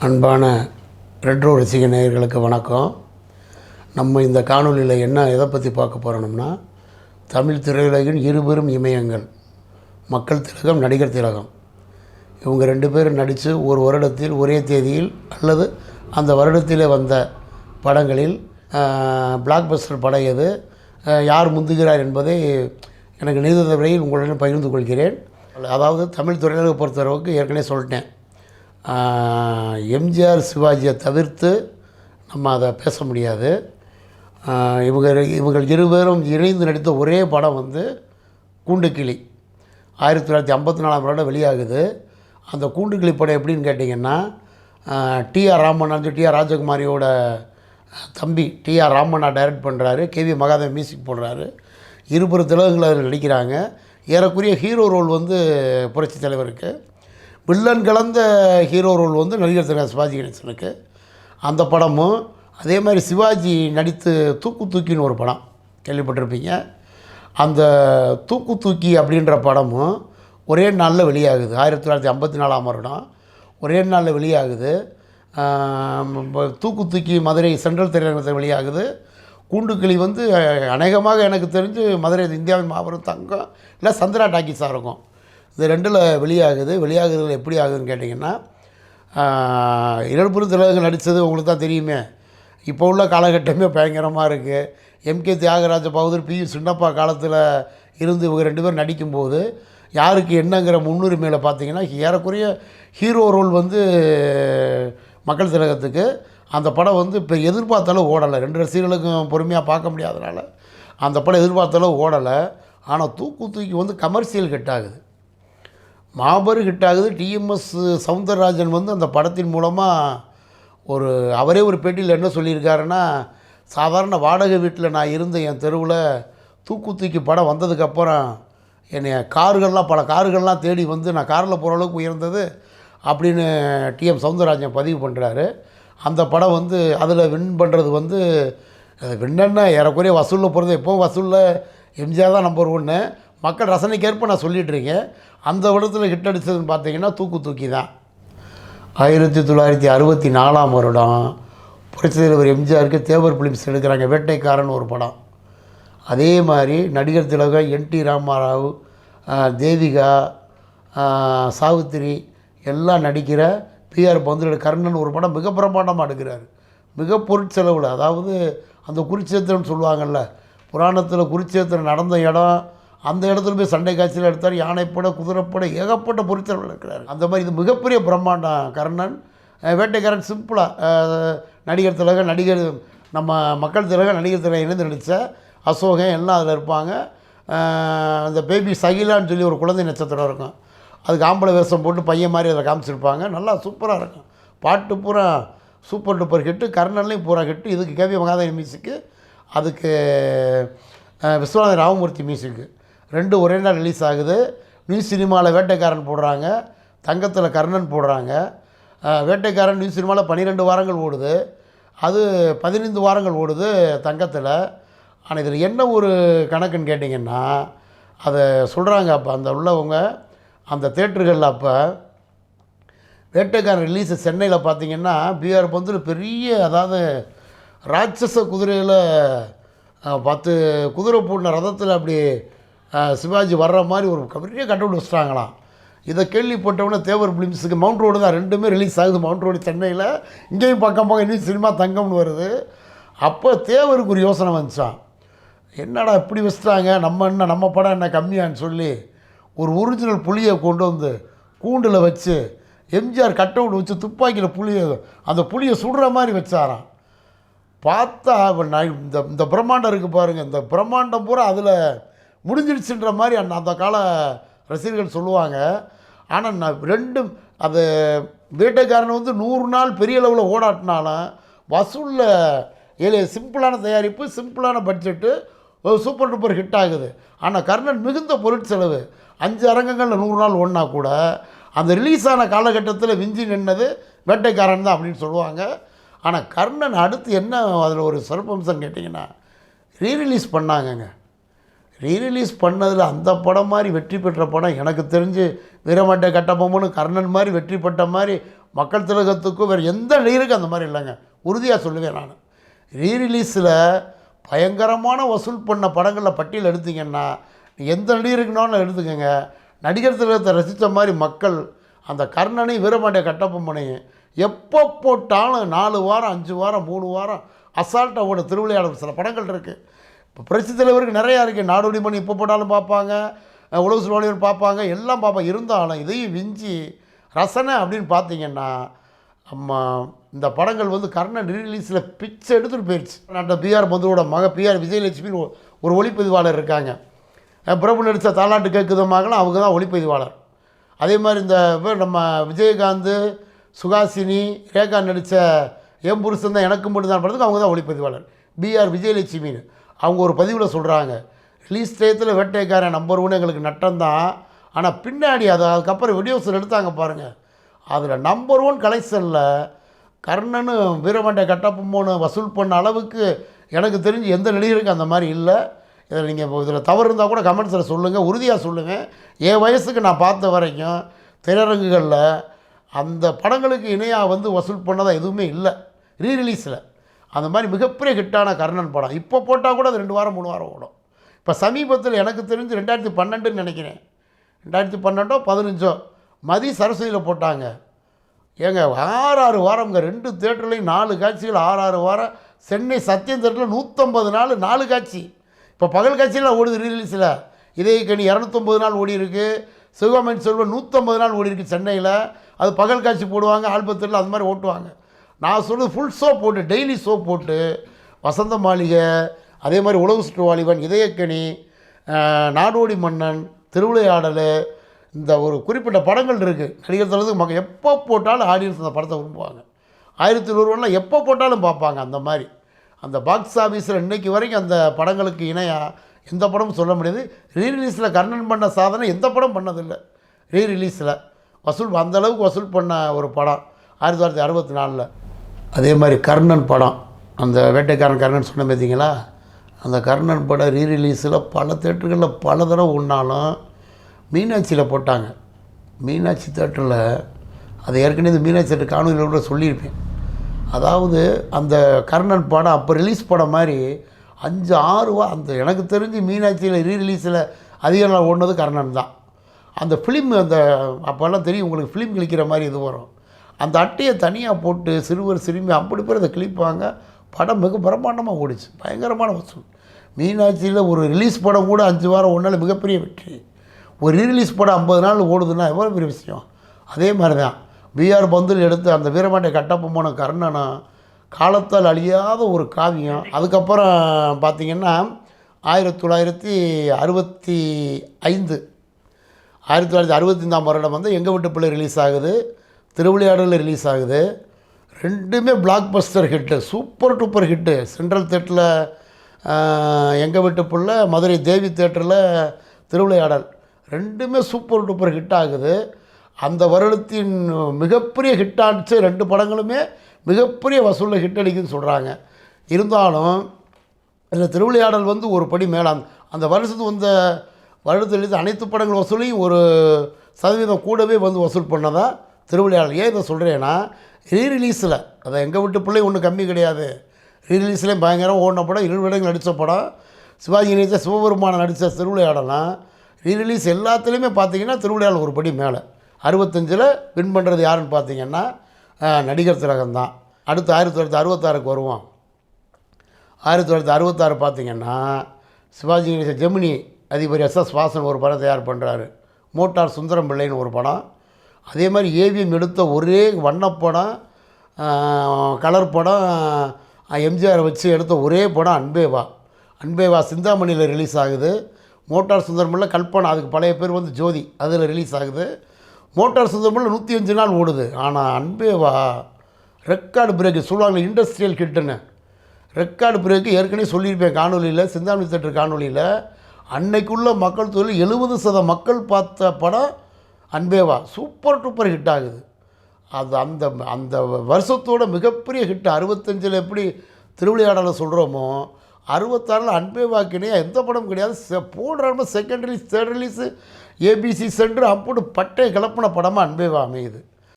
அன்பான ரெட்ரோ ரசிக நேயர்களுக்கு வணக்கம். நம்ம இந்த காணொலியில் எதை பற்றி பார்க்க போகிறோம்னா, தமிழ் திரையுலகின் இருபெரும் இமயங்கள் மக்கள் திலகம், நடிகர் திலகம். இவங்க ரெண்டு பேரும் நடித்து ஒரு வருடத்தில் ஒரே தேதியில் அல்லது அந்த வருடத்திலே வந்த படங்களில் பிளாக் பஸ்டர் படம் எது, யார் முந்துகிறார் என்பதை எனக்கு நேர்ந்த வரையில் உங்களுடன் பகிர்ந்து கொள்கிறேன். அதாவது தமிழ் திரையுலகை பொறுத்தளவுக்கு ஏற்கனவே சொல்லிட்டேன், எம்ஜிஆர் சிவாஜியை தவிர்த்து நம்ம அதை பேச முடியாது. இவங்கள் இருவரும் இணைந்து நடித்த ஒரே படம் கூண்டுக்கிளி 1954 வருடம் வெளியாகுது. அந்த கூண்டுக்கிளி படம் எப்படின்னு கேட்டிங்கன்னா, டிஆர் ராமண்ணா டிஆர் ராஜகுமாரியோட தம்பி டிஆர் ராமண்ணா டைரக்ட் பண்ணுறாரு, கேவி மகாதேவன் மியூசிக் போடுறாரு. இருபுறம் திலகங்கள் அதில் நடிக்கிறாங்க. ஏறக்குறைய ஹீரோ ரோல் புரட்சி தலைவருக்கு, வில்லன் கலந்த ஹீரோ ரோல் நடிகர் திலகம் சிவாஜி கணேசனுக்கு. அந்த படமும் அதே மாதிரி சிவாஜி நடித்து தூக்கு தூக்கின்னு ஒரு படம் கேள்விப்பட்டிருப்பீங்க. அந்த தூக்கு தூக்கி அப்படின்ற படமும் ஒரே நாளில் வெளியாகுது. 1954 வருடம் ஒரே நாளில் வெளியாகுது. தூக்கு தூக்கி மதுரை சென்ட்ரல் திரையரங்கத்தில் வெளியாகுது. கூண்டுக்கிளி அநேகமாக எனக்கு தெரிஞ்சு மதுரை இந்தியாவின் மாபெரும் தங்கம் இல்லை சந்திரா டாக்கீஸாக இருக்கும். இது ரெண்டில் வெளியாகுதுல எப்படி ஆகுதுன்னு கேட்டிங்கன்னா, இருபுறம் திலகங்கள் நடித்தது உங்களுக்கு தான் தெரியுமே. இப்போ உள்ள காலகட்டமே பயங்கரமாக இருக்குது. எம்கே தியாகராஜ பகதூர், பி சின்னப்பா காலத்தில் இருந்து இவங்க ரெண்டு பேரும் நடிக்கும்போது யாருக்கு என்னங்கிற முன்னுரிமையில் பார்த்தீங்கன்னா, ஏறக்குறைய ஹீரோ ரோல் மக்கள் திலகத்துக்கு. அந்த படம் இப்போ எதிர்பார்த்தாலும் ஓடலை. ரெண்டு ரசிகர்களுக்கும் பொறுமையாக பார்க்க முடியாதனால அந்த படம் எதிர்பார்த்தாலும் ஓடலை. ஆனால் தூக்கு தூக்கி கமர்ஷியல் ஹிட் ஆகுது, மாபெரும் ஹிட் ஆகுது. டிஎம்எஸ் சவுந்தரராஜன் அந்த படத்தின் மூலமாக அவரே ஒரு பேட்டியில் என்ன சொல்லியிருக்காருன்னா, சாதாரண வாடகை வீட்டில் நான் இருந்த என் தெருவில் தூக்கு தூக்கி படம் வந்ததுக்கப்புறம் என்னை பல கார்கள்லாம் தேடி நான் காரில் போகிற அளவுக்கு உயர்ந்தது அப்படின்னு டிஎம் சவுந்தரராஜன் பதிவு பண்ணுறாரு. அந்த படம் அதில் வின் பண்ணுறது வின்னா ஏறக்குறைய வசூலில் போகிறது. எப்போவும் வசூலில் எம்ஜிஆர் தான் நம்பர் 1. மக்கள் ரசனைக்கேற்ப நான் சொல்லிகிட்ருக்கேன். அந்த வருடத்தில் ஹிட் அடித்ததுன்னு பார்த்தீங்கன்னா தூக்கு தூக்கி தான். 1964 வருடம் புரட்சி தலைவர் எம்ஜிஆருக்கு தேவர் ஃபிலிம்ஸ் எடுக்கிறாங்க, வேட்டைக்காரன் ஒரு படம். அதே மாதிரி நடிகர் திலகம், என்டி ராமாராவ், தேவிகா, சாவித்திரி எல்லாம் நடிக்கிற பிஆர் பந்துல கர்ணன் ஒரு படம் மிக பிரமாண்டமாக எடுக்கிறார், மிக பொருட்செலவில். அதாவது அந்த குருட்சேத்திரம்னு சொல்லுவாங்கள்ல, புராணத்தில் குருட்சேத்திரம் நடந்த இடம், அந்த இடத்துல போய் சண்டை காட்சியில் எடுத்தார். யானைப்பட, குதிரைப்பட, ஏகப்பட்ட பொருட்செலவில் இருக்கிறார். அந்த மாதிரி இது மிகப்பெரிய பிரம்மாண்டம் கர்ணன். வேட்டைக்காரன் சிம்பிளாக நடிகர் திலகம், நம்ம மக்கள் திலகம், நடிகர் திலகம் இணைந்து நடித்த அசோகன் எல்லாம் அதில் இருப்பாங்க. அந்த பேபி சகிலான்னு சொல்லி ஒரு குழந்தை நட்சத்திரம் இருக்கும், அதுக்கு ஆம்பளை வேஷம் போட்டு பையன் மாதிரி அதை காமிச்சிருப்பாங்க. நல்லா சூப்பராக இருக்கும். பாட்டு பூரா சூப்பர் டூப்பர் ஹிட்டு, கர்ணன்லேயும் பூரா ஹிட்டு. இதுக்கு கேவி மகாதேவன் மியூசிக்கு, அதுக்கு விஸ்வநாத ராமமூர்த்தி மியூசிக்கு. ரெண்டு ஒரே நாள் ரிலீஸ் ஆகுது. நியூ சினிமாவில் வேட்டைக்காரன் போடுறாங்க, தங்கத்தில் கர்ணன் போடுறாங்க. வேட்டைக்காரன் நியூ சினிமாவில் 12 வாரங்கள் ஓடுது, அது 15 வாரங்கள் ஓடுது தங்கத்தில். ஆனால் இதில் என்ன ஒரு கணக்குன்னு கேட்டிங்கன்னா, அதை சொல்கிறாங்க அப்போ அந்த உள்ளவங்க அந்த தேட்டர்களில். அப்போ வேட்டைக்காரன் ரிலீஸு சென்னையில் பார்த்திங்கன்னா பிஆர் பந்தில் பெரிய, அதாவது ராட்சச குதிரையில் 10 குதிரை பூட்டின ரதத்தில் அப்படி சிவாஜி வர்ற மாதிரி ஒரு பெரிய கட்டவுட் வச்சுட்டாங்களாம். இதை கேள்விப்பட்டவுடனே தேவர் ஃபிலிம்ஸுக்கு மவுண்ட் ரோடு தான் ரெண்டுமே ரிலீஸ் ஆகுது. மவுண்ட் ரோடு சென்னையில், இங்கேயும் பக்கம் இன்னும் சினிமா தங்கம்னு வருது. அப்போ தேவருக்கு ஒரு யோசனை வந்துச்சான், என்னடா இப்படி வச்சுட்டாங்க, நம்ம படம் என்ன கம்மியான்னு சொல்லி ஒரு ஒரிஜினல் புளியை கொண்டு கூண்டில் வச்சு எம்ஜிஆர் கட்டவுட் வச்சு துப்பாக்கியில் அந்த புளியை சுடுற மாதிரி வச்சாராம். பார்த்தா இந்த பிரம்மாண்டம் இருக்குது பாருங்கள், இந்த பிரம்மாண்டம் பூரா அதில் முடிஞ்சிடுச்சுன்ற மாதிரி அந்த கால ரசிகர்கள் சொல்லுவாங்க. ஆனால் ரெண்டும் அது வேட்டைக்காரன் 100 நாள் பெரிய அளவில் ஓடாட்டினாலும் வசூலில் சிம்பிளான தயாரிப்பு, சிம்பிளான பட்ஜெட்டு, சூப்பர் டூப்பர் ஹிட் ஆகுது. ஆனால் கர்ணன் மிகுந்த பொருட்செலவு. 5 அரங்கங்களில் 100 நாள் ஓடினா கூட அந்த ரிலீஸ் ஆன காலகட்டத்தில் விஞ்சி நின்னது வேட்டைக்காரன் தான் அப்படின்னு சொல்லுவாங்க. ஆனால் கர்ணன் அடுத்து என்ன அதில் ஒரு சிறப்பம்சம் கேட்டிங்கன்னா, ரீரிலீஸ் பண்ணாங்கங்க. ரீரிலீஸ் பண்ணதில் அந்த படம் மாதிரி வெற்றி பெற்ற படம் எனக்கு தெரிஞ்சு வீரமாட்டை கட்டபொம்மனு கர்ணன் மாதிரி வெற்றி பெற்ற மாதிரி மக்கள் திலகத்துக்கும் வேறு எந்த நடிகருக்கும் அந்த மாதிரி இல்லைங்க, உறுதியாக சொல்லுவேன் நான். ரீரிலீஸில் பயங்கரமான வசூல் பண்ண படங்களில் பட்டியல் எடுத்திங்கன்னா எந்த நடிகருக்குனாலும் எடுத்துக்கோங்க, நடிகர் திலகத்தை ரசித்த மாதிரி மக்கள் அந்த கர்ணனையும் வீரபாண்டிய கட்டபொம்மனையும் எப்போ போட்டாலும் 4 வாரம் 5 வாரம் 3 வாரம் அசால்ட்டாக ஓட திருவிளையாடல் சில படங்கள் இருக்குது. இப்போ புரட்சி தலைவருக்கு நிறையா இருக்குது. நாடோடி மணி இப்போ போட்டாலும் பார்ப்பாங்க, உலக சுவாலிவர் பார்ப்பாங்க, எல்லாம் பார்ப்பாங்க. இருந்தாலும் இதையும் விஞ்சி ரசனை அப்படின்னு பார்த்தீங்கன்னா இந்த படங்கள் வந்து கர்ணன் ரீரிலீஸில் பிச்சை எடுத்துகிட்டு போயிடுச்சு. டாக்டர் பிஆர் பந்துவோட பிஆர் விஜயலட்சுமின்னு ஒரு ஒளிப்பதிவாளர் இருக்காங்க. பிரபு நடித்த தாலாட்டு கேட்குதமாகலாம் அவங்க தான் ஒளிப்பதிவாளர். அதே மாதிரி இந்த நம்ம விஜயகாந்த், சுகாசினி, ரேகா நடித்த என் புருஷன் தான் எனக்கு மட்டும்தான் படத்துக்கு அவங்க தான் ஒளிப்பதிவாளர். பிஆர் விஜயலட்சுமின்னு அவங்க ஒரு பதிவில் சொல்கிறாங்க, ரிலீஸ் டயத்தில் வேட்டைக்காரன் நம்பர் 1 எங்களுக்கு நட்டம்தான், ஆனால் பின்னாடி அதுக்கப்புறம் வீடியோஸில் எடுத்தாங்க பாருங்கள், அதில் நம்பர் 1 கலெக்ஷனில் கர்ணனு வீரபாண்டிய கட்டபொம்மனு வசூல் பண்ண அளவுக்கு எனக்கு தெரிஞ்சு எந்த நடிகருக்கும் அந்த மாதிரி இல்லை. இதில் நீங்கள் இதில் தவறு இருந்தால் கூட கமெண்ட்ஸில் சொல்லுங்கள், உறுதியாக சொல்லுங்கள். என் வயசுக்கு நான் பார்த்த வரைக்கும் திரையரங்குகளில் அந்த படங்களுக்கு இணையாக வந்து வசூல் பண்ணதாக எதுவுமே இல்லை. ரீரிலீஸில் அந்த மாதிரி மிகப்பெரிய ஹிட்டான கர்ணன் படம் இப்போ போட்டால் கூட அது 2 வாரம் 3 வாரம் ஓடும். இப்போ சமீபத்தில் எனக்கு தெரிஞ்சு 2012ன்னு நினைக்கிறேன், 2012 15 மதி சரஸ்வதியில் போட்டாங்க. ஏங்க 6 வாரம்ங்க, 2 தேட்டர்லையும் 4 காட்சிகள் 6 வாரம். சென்னை சத்தியம் தேட்டரில் 150 நாள் 4 காட்சி. இப்போ பகல் காட்சியில் ஓடுது ரீரிலீஸில். இதயக்கனி 250 நாள் ஓடி இருக்குது. சிவகாமியின் செல்வன் 150 நாள் ஓடி இருக்குது சென்னையில். அது பகல் காட்சி போடுவாங்க, ஆல்பத்தில் அது மாதிரி ஓட்டுவாங்க. நான் சொல்கிறது ஃபுல் ஷோ போட்டு, டெய்லி ஷோ போட்டு, வசந்த மாளிகை, அதே மாதிரி உலக சுற்றுவாலிபன், இதயக்கனி, நாடோடி மன்னன், திருவிளையாடல், இந்த ஒரு குறிப்பிட்ட படங்கள் இருக்குது. நடிகர் தளத்துக்கு மக்கள் எப்போ போட்டாலும் ஆடியன்ஸ் அந்த படத்தை விரும்புவாங்க. 1101 எப்போ போட்டாலும் பார்ப்பாங்க. அந்த மாதிரி அந்த பாக்ஸ் ஆஃபீஸில் இன்றைக்கி வரைக்கும் அந்த படங்களுக்கு இணையாக எந்த படமும் சொல்ல முடியாது. ரீரிலீஸில் கர்ணன் பண்ண சாதனை எந்த படம் பண்ணதில்லை. ரீரிலீஸில் வசூல் அந்தளவுக்கு வசூல் பண்ண ஒரு படம் 1964. அதே மாதிரி கர்ணன் படம், அந்த வேட்டைக்காரன் கர்ணன் சொன்ன பார்த்தீங்களா, அந்த கர்ணன் படம் ரீரிலீஸில் பல தேட்டர்களில் பல தடவை ஒன்றாலும் மீனாட்சியில் போட்டாங்க. மீனாட்சி தேட்டரில் அது ஏற்கனவே இந்த மீனாட்சி தேட்டர் காணொலியில் கூட சொல்லியிருப்பேன். அதாவது அந்த கர்ணன் படம் அப்போ ரிலீஸ் படம் மாதிரி 5-6 அந்த எனக்கு தெரிஞ்சு மீனாட்சியில் ரீரிலீஸில் அதிக நாள் ஓடினது கர்ணன் தான். அந்த ஃபிலிம் அந்த அப்போல்லாம் தெரியும் உங்களுக்கு, ஃபிலிம் கிளிக்கிற மாதிரி இது வரும். அந்த அட்டையை தனியாக போட்டு சிறுவர் சிறுமி அப்படி பேர் அதை கிளிப்பாங்க. படம் மிக பிரம்மாண்டமாக ஓடிச்சு, பயங்கரமான வசூல். மீனாட்சியில் ஒரு ரிலீஸ் படம் கூட 5 வாரம் ஒன்றால் மிகப்பெரிய வெற்றி. ஒரு ரீரிலீஸ் படம் 50 நாள் ஓடுதுன்னா எவ்வளோ பெரிய விஷயம். அதே மாதிரி தான் பிஆர் பந்துல் எடுத்து அந்த வீரபாண்டிய கட்டபொம்மனும் கர்ணனும் காலத்தால் அழியாத ஒரு காவியம். அதுக்கப்புறம் பார்த்திங்கன்னா 1965 வருடம் வந்து எங்கள் வீட்டு பிள்ளை ரிலீஸ் ஆகுது, திருவிளையாடலில் ரிலீஸ் ஆகுது. ரெண்டுமே black Bastar hit, super duper hit. Central தேட்டரில் எங்கள் வீட்டு பிள்ளை, மதுரை தேவி தேட்டரில் திருவிளையாடல், ரெண்டுமே சூப்பர் டூப்பர் ஹிட் ஆகுது. அந்த வருடத்தின் மிகப்பெரிய ஹிட் ஆச்சு. 2 படங்களுமே மிகப்பெரிய வசூலில் ஹிட் அடிக்குதுன்னு சொல்கிறாங்க. இருந்தாலும் இதில் திருவிளையாடல் வந்து ஒரு படி மேலே அந்த வருஷத்துக்கு வந்த வருடத்தில் அனைத்து படங்கள் வசூலையும் 1% கூடவே வந்து வசூல் பண்ணதா திருவிளையாடல். ஏன் இதை சொல்கிறேன்னா, ரீரிலீஸில் அதை எங்கள் வீட்டு பிள்ளை ஒன்றும் கம்மி கிடையாது. ரீரிலீஸ்லேயும் பயங்கரம் ஓடின படம், 2 இடங்கள் நடித்த படம். சிவாஜி கணேச சிவபெருமானை நடித்த திருவிளையாடலாம் ரீரிலீஸ் எல்லாத்துலேயுமே பார்த்திங்கன்னா திருவிளையாடல் ஒரு படி மேலே. 65 வின் பண்ணுறது யாருன்னு பார்த்தீங்கன்னா நடிகர் திலகம் தான். அடுத்து 1966க்கு வருவோம். 1966 பார்த்திங்கன்னா சிவாஜி கணேச ஜெமினி அதிபர் எஸ்.எஸ். வாசன் ஒரு படம் தயார் பண்ணுறாரு. மோட்டார் சுந்தரம் பிள்ளைன்னு ஒரு படம். அதே மாதிரி ஏவிஎம் எடுத்த ஒரே வண்ணப்படம், கலர் படம், எம்ஜிஆரை வச்சு எடுத்த ஒரே படம் அன்பேவா. அன்பேவா சிந்தாமணியில் ரிலீஸ் ஆகுது. மோட்டார் சுந்தரமில்ல கல்பனா, அதுக்கு பழைய பேர் வந்து ஜோதி, அதில் ரிலீஸ் ஆகுது. மோட்டார் சுந்தரமில்ல 105 நாள் ஓடுது. ஆனால் அன்பேவா ரெக்கார்டு பிரேக்கு சொல்லுவாங்க, இண்டஸ்ட்ரியல் கிட்டுன்னு. ரெக்கார்டு பிரேக்கு ஏற்கனவே சொல்லியிருப்பேன் காணொலியில், சிந்தாமணி தேட்டர் காணொலியில். அன்னைக்குள்ள மக்கள் தொழில் 70% மக்கள் பார்த்த படம் அன்பேவா. சூப்பர் டூப்பர் ஹிட் ஆகுது. அது அந்த அந்த வருஷத்தோட மிகப்பெரிய ஹிட். 65 எப்படி திருவிளையாடலை சொல்கிறோமோ, 66 அன்பேவாக்கினே எந்த படம் கிடையாது. போடுறாம second release, third release, ABC centre அப்படி பட்டை கிளப்பின படமாக அன்பேவா அமையுது.